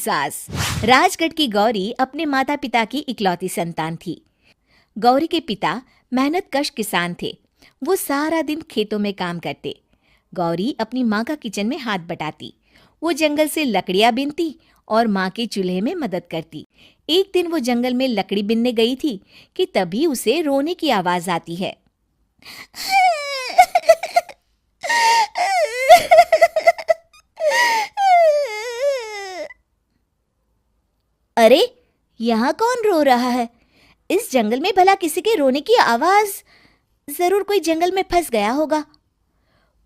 सास। राजगढ़ की गौरी अपने माता पिता की इकलौती संतान थी। गौरी के पिता मेहनतकश किसान थे। वो सारा दिन खेतों में काम करते। गौरी अपनी माँ का किचन में हाथ बटाती। वो जंगल से लकड़ियाँ बीनती और माँ के चूल्हे में मदद करती। एक दिन वो जंगल में लकड़ी बीनने गई थी कि तभी उसे रोने की आवाज आती है। अरे, यहाँ कौन रो रहा है? इस जंगल में भला किसी के रोने की आवाज? जरूर कोई जंगल में फंस गया होगा।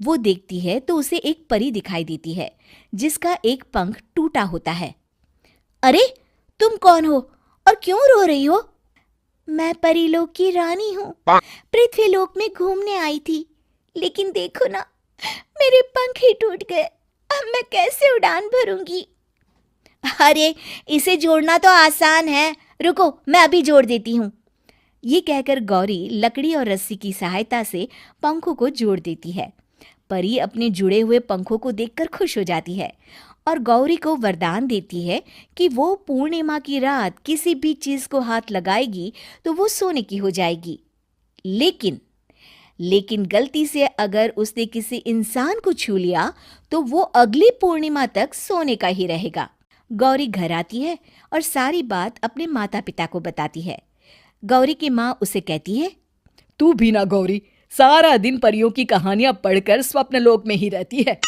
वो देखती है तो उसे एक परी दिखाई देती है जिसका एक पंख टूटा होता है। अरे, तुम कौन हो और क्यों रो रही हो? मैं परीलोक की रानी हूँ। पृथ्वीलोक में घूमने आई थी, लेकिन देखो ना, मेरे पंख ही टूट गए। अब मैं कैसे उड़ान भरूंगी? अरे, इसे जोड़ना तो आसान है। रुको, मैं अभी जोड़ देती हूँ। ये कहकर गौरी लकड़ी और रस्सी की सहायता से पंखों को जोड़ देती है। परी अपने जुड़े हुए पंखों को देखकर खुश हो जाती है और गौरी को वरदान देती है कि वो पूर्णिमा की रात किसी भी चीज को हाथ लगाएगी तो वो सोने की हो जाएगी। लेकिन गलती से अगर उसने किसी इंसान को छू लिया तो वो अगली पूर्णिमा तक सोने का ही रहेगा। गौरी घर आती है और सारी बात अपने माता पिता को बताती है। गौरी की माँ उसे कहती है, तू भी ना गौरी, सारा दिन परियों की कहानियां पढ़कर स्वप्न लोक में ही रहती है।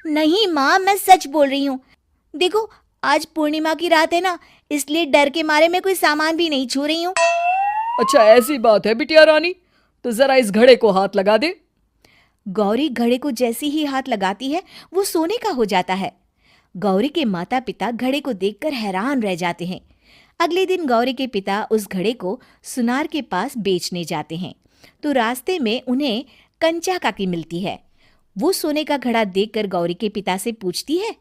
नहीं माँ, मैं सच बोल रही हूँ। देखो, आज पूर्णिमा की रात है ना, इसलिए डर के मारे मैं कोई सामान भी नहीं छू रही हूँ। अच्छा, ऐसी बात है बिटिया रानी, तो जरा इस घड़े को हाथ लगा दे। गौरी घड़े को जैसे ही हाथ लगाती है वो सोने का हो जाता है। गौरी के माता पिता घड़े को देखकर हैरान रह जाते हैं। अगले दिन गौरी के पिता उस घड़े को सुनार के पास बेचने जाते हैं तो रास्ते में उन्हें कंचा काकी मिलती है। वो सोने का घड़ा देखकर गौरी के पिता से पूछती है,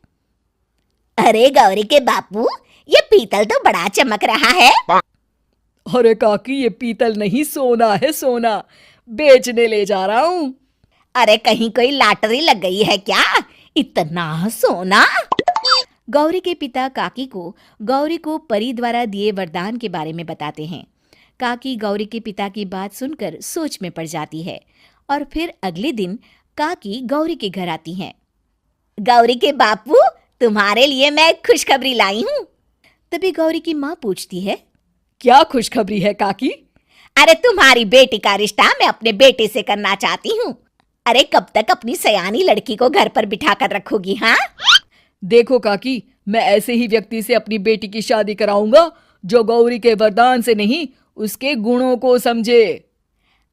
अरे गौरी के बापू, ये पीतल तो बड़ा चमक रहा है। अरे काकी, ये पीतल नहीं, सोना है, सोना। बेचने ले जा रहा हूँ। अरे, कहीं कोई लॉटरी लग गई है क्या? इतना सोना? गौरी के पिता काकी को गौरी को परी द्वारा दिए वरदान के बारे में बताते हैं। काकी गौरी के पिता की बात सुनकर सोच में पड़ जाती है और फिर अगले दिन काकी गौरी के घर आती हैं। गौरी के बापू, तुम्हारे लिए मैं एक खुशखबरी लाई हूँ। तभी गौरी की माँ पूछती है, क्या खुशखबरी है काकी? अरे, तुम्हारी बेटी का रिश्ता मैं अपने बेटे से करना चाहती हूँ। अरे, कब तक अपनी सयानी लड़की को घर पर बिठा कर रखोगी? हाँ, देखो काकी, मैं ऐसे ही व्यक्ति से अपनी बेटी की शादी कराऊंगा जो गौरी के वरदान से नहीं, उसके गुणों को समझे।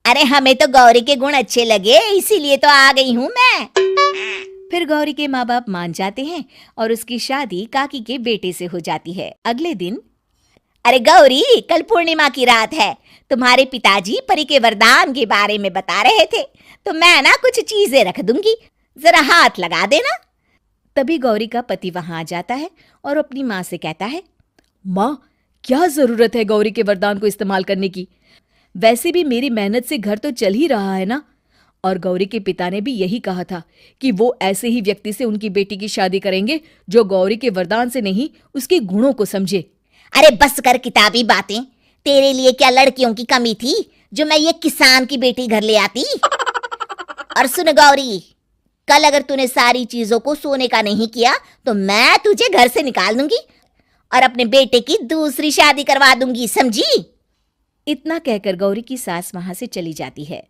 अरे, हमें तो गौरी के गुण अच्छे लगे, इसीलिए तो आ गई हूँ मैं। फिर गौरी के माँ बाप मान जाते हैं और उसकी शादी काकी के बेटे से हो जाती है। अगले दिन, अरे गौरी, कल पूर्णिमा की रात है। तुम्हारे पिताजी परी के वरदान के बारे में बता रहे थे, तो मैं ना कुछ चीजें रख दूंगी, जरा हाथ लगा देना। तभी गौरी का पति वहां आ जाता है और अपनी माँ से कहता है, माँ, क्या जरूरत है गौरी के वरदान को इस्तेमाल करने की? वैसे भी मेरी मेहनत से घर तो चल ही रहा है ना। और गौरी के पिता ने भी यही कहा था कि वो ऐसे ही व्यक्ति से उनकी बेटी की शादी करेंगे जो गौरी के वरदान से नहीं, उसके गुणों को समझे। अरे बस कर किताबी बातें। तेरे लिए क्या लड़कियों की कमी थी जो मैं ये किसान की बेटी घर ले आती? और सुन गौरी, कल अगर तूने सारी चीजों को सोने का नहीं किया तो मैं तुझे घर से निकाल दूंगी और अपने बेटे की दूसरी शादी करवा दूंगी, समझी? इतना कहकर गौरी की सास वहां से चली जाती है।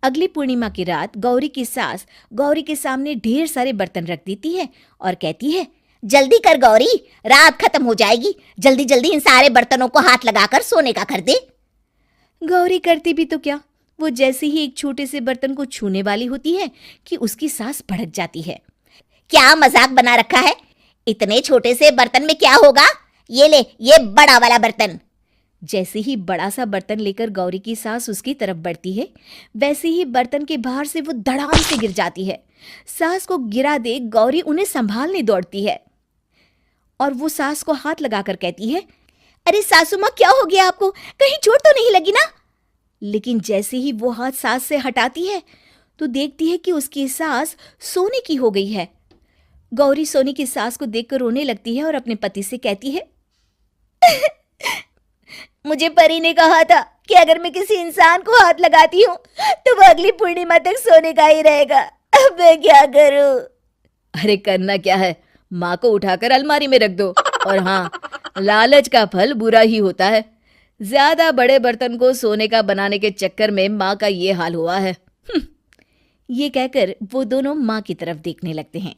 अगली पूर्णिमा की रात गौरी की सास गौरी के सामने ढेर सारे बर्तन रख देती है और कहती है, जल्दी कर गौरी, रात खत्म हो जाएगी। जल्दी जल्दी इन सारे बर्तनों को हाथ लगाकर सोने का कर दे। गौरी करती भी तो क्या, वो जैसे ही एक छोटे से बर्तन को छूने वाली होती है कि उसकी सास भड़क जाती है। क्या मजाक बना रखा है? इतने छोटे से बर्तन में क्या होगा? ये ले, ये बड़ा वाला बर्तन। जैसे ही बड़ा सा बर्तन लेकर गौरी की सास उसकी तरफ बढ़ती है, वैसे ही बर्तन के बाहर से वो धड़ाम से गिर जाती है। सास को गिरा देख गौरी उन्हें संभालने दौड़ती है और वो सास को हाथ लगाकर कहती है, अरे सासू माँ, क्या हो गया आपको? कहीं चोट तो नहीं लगी ना? लेकिन जैसे ही वो हाथ सास से हटाती है तो देखती है कि उसकी सास सोने की हो गई है। गौरी सोनी की सास को देखकर रोने लगती है और अपने पति से कहती है, मुझे परी ने कहा था कि अगर मैं किसी इंसान को हाथ लगाती हूँ तो वो अगली पूर्णिमा तक सोने का ही रहेगा। अब मैं क्या करूँ? अरे करना क्या है, माँ को उठाकर अलमारी में रख दो। और हाँ, लालच का फल बुरा ही होता है। ज्यादा बड़े बर्तन को सोने का बनाने के चक्कर में माँ का ये हाल हुआ है। ये कहकर वो दोनों माँ की तरफ देखने लगते हैं।